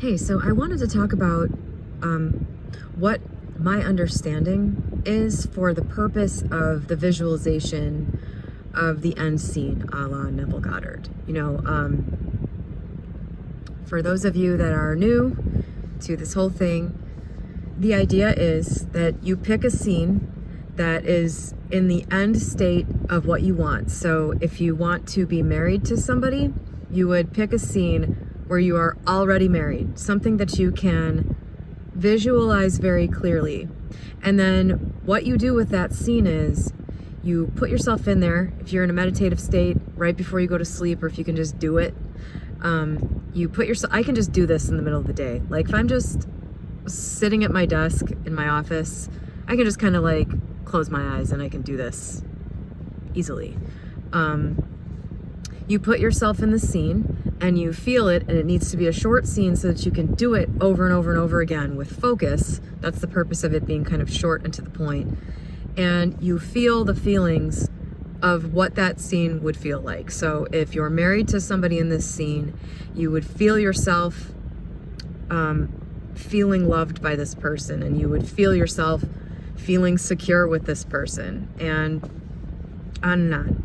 Hey, so I wanted to talk about what my understanding is for the purpose of the visualization of the end scene a la Neville Goddard. For those of you that are new to this whole thing, the idea is that you pick a scene that is in the end state of what you want. So if you want to be married to somebody, you would pick a scene where you are already married, something that you can visualize very clearly. And then what you do with that scene is you put yourself in there. If you're in a meditative state right before you go to sleep, or if you can just do it, you put yourself, I can just do this in the middle of the day. Like if I'm just sitting at my desk in my office, I can just kind of like close my eyes and I can do this easily. You put yourself in the scene and you feel it, and it needs to be a short scene so that you can do it over and over and over again with focus. That's the purpose of it being kind of short and to the point. And you feel the feelings of what that scene would feel like. So if you're married to somebody in this scene, you would feel yourself feeling loved by this person, and you would feel yourself feeling secure with this person, and on and on.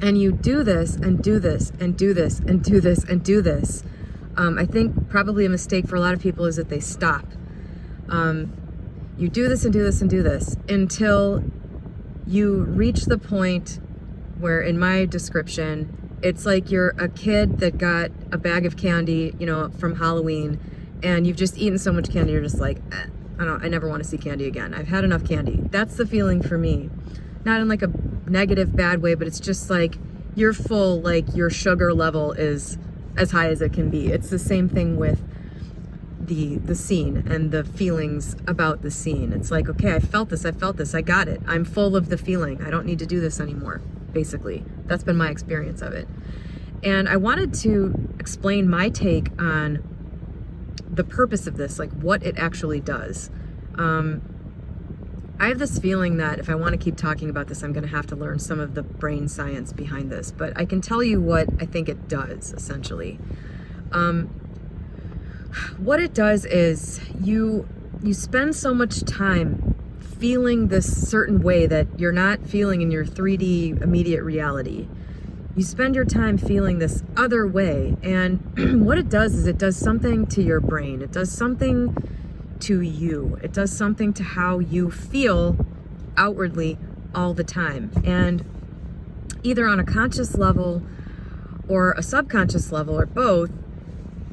And you do this and do this and do this and do this and do this. I think probably a mistake for a lot of people is that they stop. You do this and do this and do this until you reach the point where, in my description, it's like you're a kid that got a bag of candy, from Halloween, and you've just eaten so much candy, you're just like, I never want to see candy again. I've had enough candy. That's the feeling for me. Not in like a negative, bad way, but it's just like you're full, like your sugar level is as high as it can be. It's the same thing with the scene and the feelings about the scene. It's like, okay, I felt this, I got it. I'm full of the feeling. I don't need to do this anymore, basically. That's been my experience of it. And I wanted to explain my take on the purpose of this, like what it actually does. I have this feeling that if I want to keep talking about this, I'm going to have to learn some of the brain science behind this, but I can tell you what I think it does, essentially. What it does is you spend so much time feeling this certain way that you're not feeling in your 3D immediate reality. You spend your time feeling this other way, and what it does is it does something to your brain. It does something to you. It does something to how you feel outwardly all the time. And either on a conscious level or a subconscious level or both,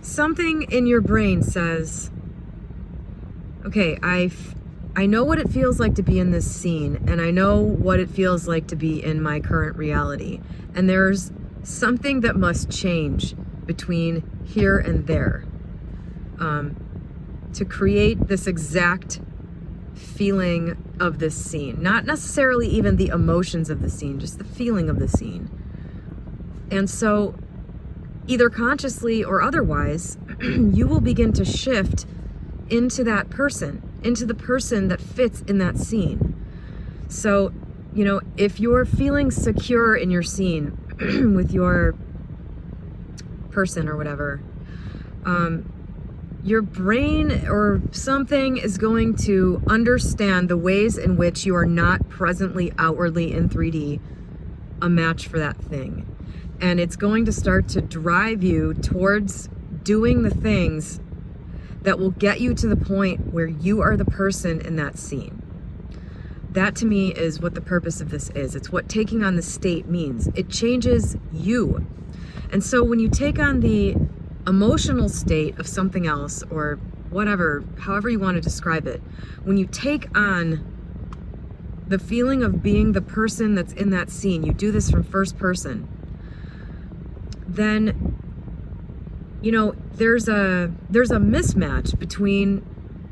something in your brain says, okay, I know what it feels like to be in this scene, and I know what it feels like to be in my current reality. And there's something that must change between here and there to create this exact feeling of this scene. Not necessarily even the emotions of the scene, just the feeling of the scene. And so either consciously or otherwise, you will begin to shift into that person, into the person that fits in that scene. So, if you're feeling secure in your scene with your person or whatever, your brain or something is going to understand the ways in which you are not presently outwardly in 3D a match for that thing. And it's going to start to drive you towards doing the things that will get you to the point where you are the person in that scene. That to me is what the purpose of this is. It's what taking on the state means. It changes you. And so when you take on the emotional state of something else, or whatever, however you want to describe it, when you take on the feeling of being the person that's in that scene, you do this from first person, then there's a mismatch between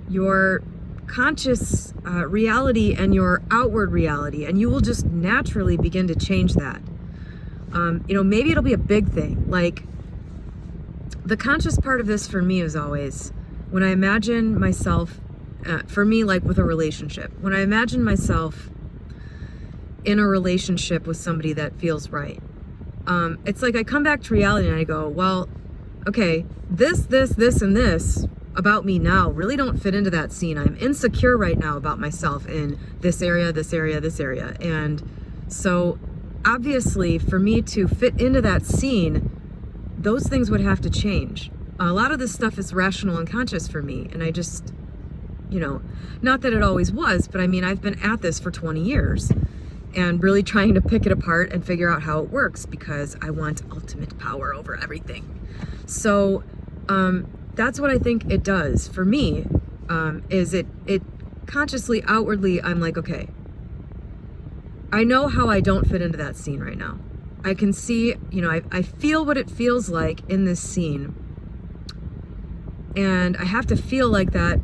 your conscious reality and your outward reality, and you will just naturally begin to change that. Maybe it'll be a big thing. Like, the conscious part of this for me is always when I imagine myself, for me, like with a relationship, when I imagine myself in a relationship with somebody that feels right, it's like I come back to reality and I go, well, okay, this, and this about me now really don't fit into that scene. I'm insecure right now about myself in this area, this area, this area. And so obviously for me to fit into that scene, those things would have to change. A lot of this stuff is rational and conscious for me. And I just, not that it always was, but I mean, I've been at this for 20 years and really trying to pick it apart and figure out how it works because I want ultimate power over everything. So, that's what I think it does for me, is it consciously, outwardly, I'm like, okay, I know how I don't fit into that scene right now. I can see, I feel what it feels like in this scene. And I have to feel like that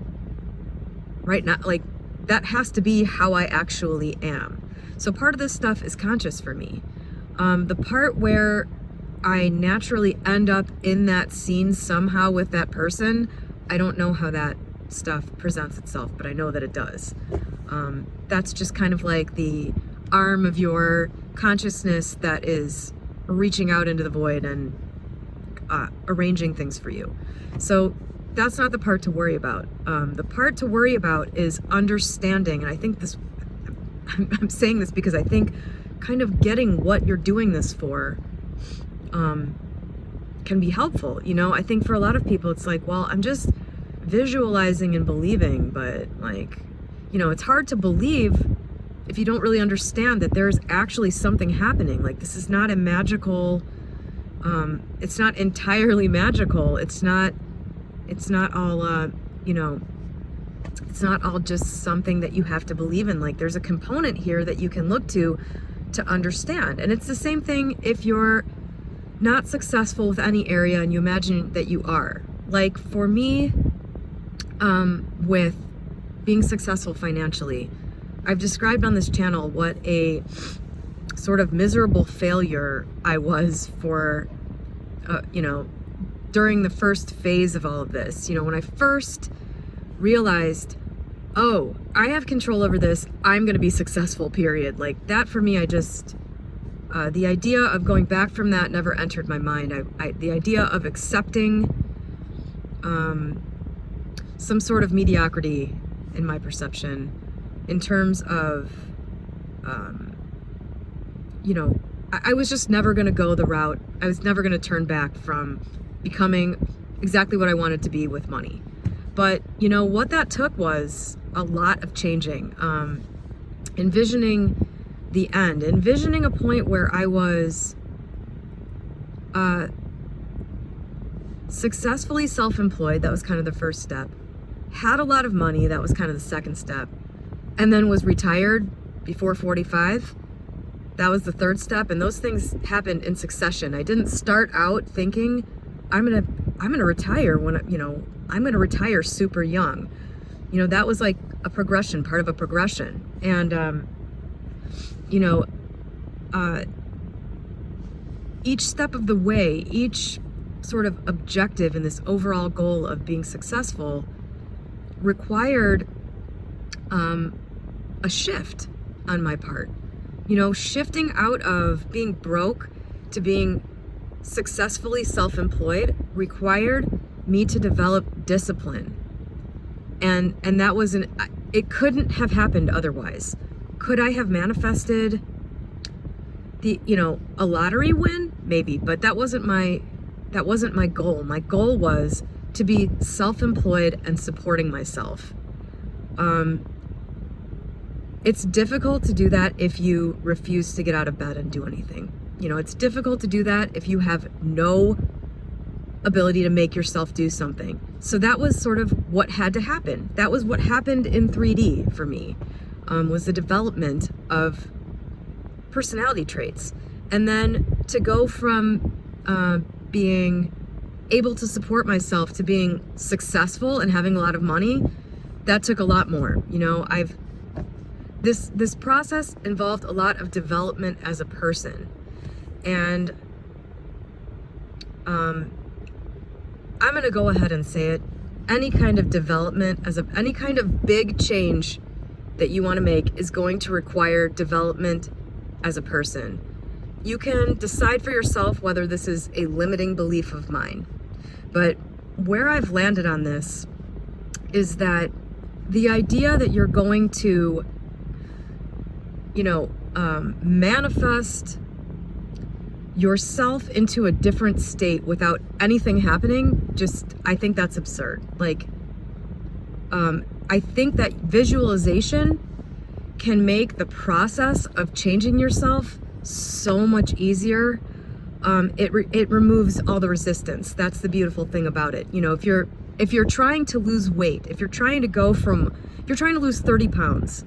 right now, like that has to be how I actually am. So part of this stuff is conscious for me. The part where I naturally end up in that scene somehow with that person, I don't know how that stuff presents itself, but I know that it does. That's just kind of like the arm of your consciousness that is reaching out into the void and arranging things for you. So that's not the part to worry about. The part to worry about is understanding, and I think this, I'm saying this because I think kind of getting what you're doing this for can be helpful. I think for a lot of people it's like, well, I'm just visualizing and believing, but like, it's hard to believe if you don't really understand that there's actually something happening. Like, this is not a magical, it's not entirely magical. It's not all, it's not all just something that you have to believe in. Like, there's a component here that you can look to understand. And it's the same thing if you're not successful with any area and you imagine that you are. Like for me, with being successful financially, I've described on this channel what a sort of miserable failure I was for, during the first phase of all of this. When I first realized, oh, I have control over this, I'm going to be successful, period. Like that for me, I just, the idea of going back from that never entered my mind. The idea of accepting some sort of mediocrity in my perception in terms of, I was just never going to go the route. I was never going to turn back from becoming exactly what I wanted to be with money. But, what that took was a lot of changing, envisioning the end, envisioning a point where I was successfully self-employed. That was kind of the first step. Had a lot of money. That was kind of the second step. And then was retired before 45. That was the third step. And those things happened in succession. I didn't start out thinking I'm gonna retire when I'm gonna retire super young. That was like a progression, part of a progression. And each step of the way, each sort of objective in this overall goal of being successful required a shift on my part. Shifting out of being broke to being successfully self-employed required me to develop discipline. And that was it couldn't have happened otherwise. Could I have manifested a lottery win? Maybe, but that wasn't my goal. My goal was to be self-employed and supporting myself. It's difficult to do that if you refuse to get out of bed and do anything. It's difficult to do that if you have no ability to make yourself do something. So that was sort of what had to happen. That was what happened in 3D for me, was the development of personality traits. And then to go from being able to support myself to being successful and having a lot of money, that took a lot more. This process involved a lot of development as a person. And I'm going to go ahead and say it. Any kind of development, any kind of big change that you want to make is going to require development as a person. You can decide for yourself whether this is a limiting belief of mine. But where I've landed on this is that the idea that you're going to, manifest yourself into a different state without anything happening, I think that's absurd. Like, I think that visualization can make the process of changing yourself so much easier. It removes all the resistance. That's the beautiful thing about it. If you're trying to lose weight, if you're trying to lose 30 pounds,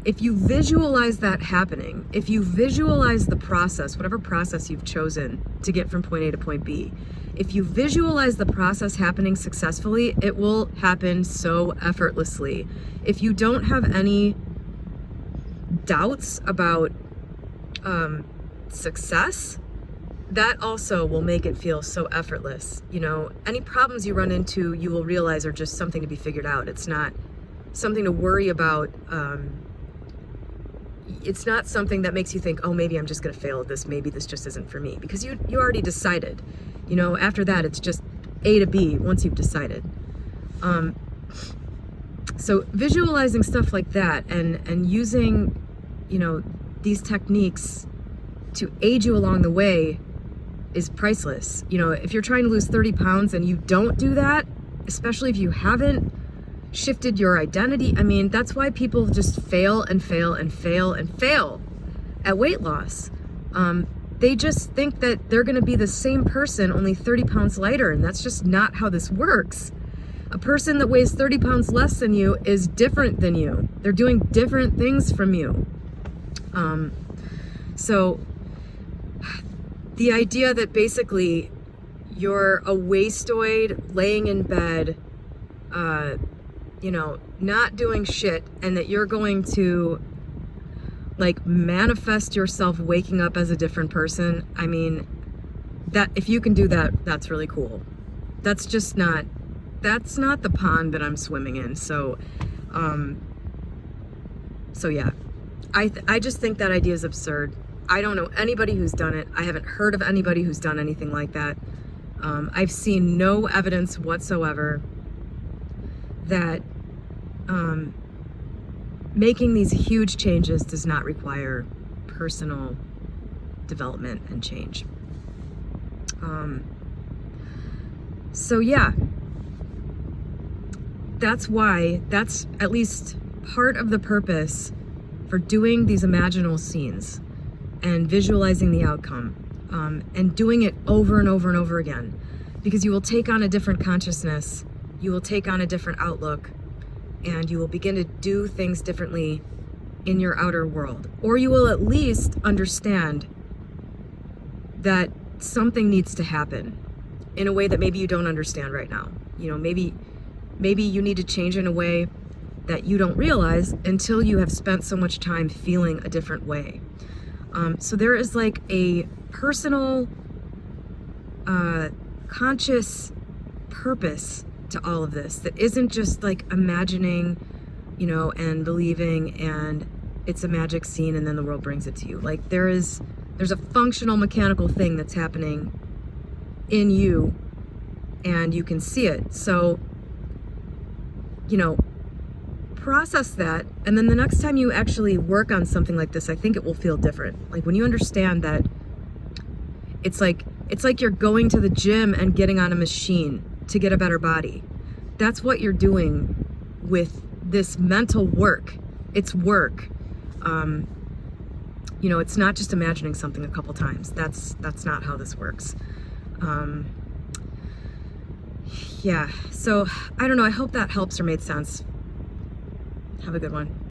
if you visualize that happening, if you visualize the process, whatever process you've chosen to get from point A to point B, if you visualize the process happening successfully, it will happen so effortlessly. If you don't have any doubts about success, that also will make it feel so effortless. Any problems you run into, you will realize are just something to be figured out. It's not something to worry about. It's not something that makes you think, oh, maybe I'm just going to fail at this. Maybe this just isn't for me, because you already decided. After that, it's just A to B once you've decided. So visualizing stuff like that and using, these techniques to aid you along the way is priceless. If you're trying to lose 30 pounds and you don't do that, especially if you haven't shifted your identity, that's why people just fail and fail and fail and fail at weight loss. They just think that they're going to be the same person, only 30 pounds lighter, and that's just not how this works. A person that weighs 30 pounds less than you is different than you. They're doing different things from you. So the idea that basically you're a wastoid laying in bed, not doing shit, and that you're going to manifest yourself waking up as a different person. That if you can do that, that's really cool. That's not the pond that I'm swimming in. So yeah, I just think that idea is absurd. I don't know anybody who's done it. I haven't heard of anybody who's done anything like that. I've seen no evidence whatsoever that making these huge changes does not require personal development and change. So yeah, that's at least part of the purpose for doing these imaginal scenes and visualizing the outcome, and doing it over and over and over again, because you will take on a different consciousness, you will take on a different outlook, and you will begin to do things differently in your outer world. Or you will at least understand that something needs to happen in a way that maybe you don't understand right now. Maybe you need to change in a way that you don't realize until you have spent so much time feeling a different way. So there is a personal, conscious purpose to all of this that isn't just imagining, and believing, and it's a magic scene and then the world brings it to you. There's a functional mechanical thing that's happening in you, and you can see it. So, process that, and then the next time you actually work on something like this, I think it will feel different. When you understand that it's like you're going to the gym and getting on a machine to get a better body. That's what you're doing with this mental work. It's work. It's not just imagining something a couple times. That's not how this works. Yeah, so I don't know. I hope that helps or made sense. Have a good one.